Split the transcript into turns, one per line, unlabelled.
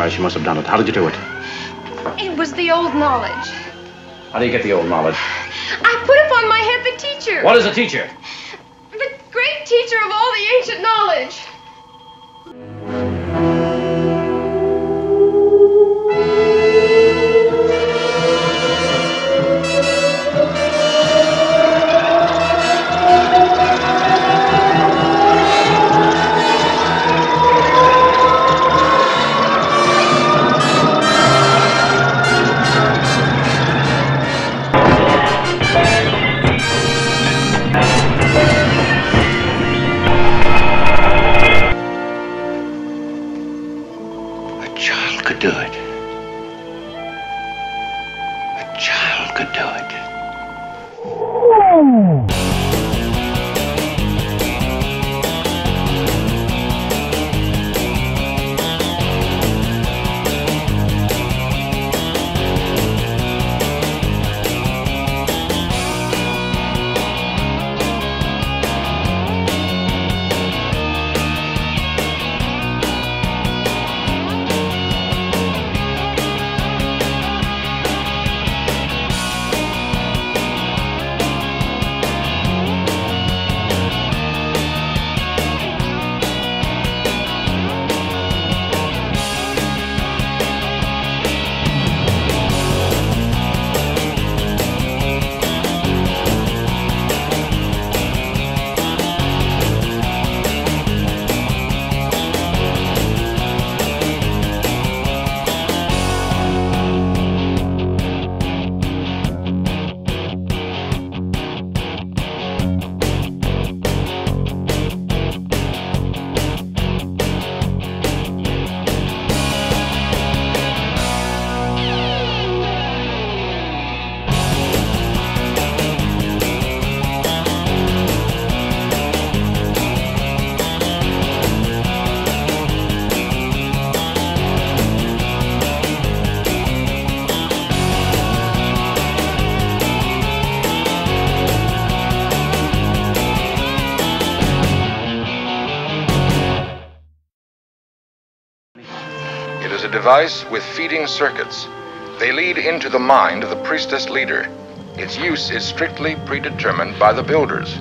surprised she must have done it. How did you do it?
It was the old knowledge.
How do you get the old knowledge?
I put upon my head the teacher.
What is a teacher?
The great teacher of all the ancient knowledge.
Could do it. A child could do it.
It is a device with feeding circuits. They lead into the mind of the priestess leader. Its use is strictly predetermined by the builders.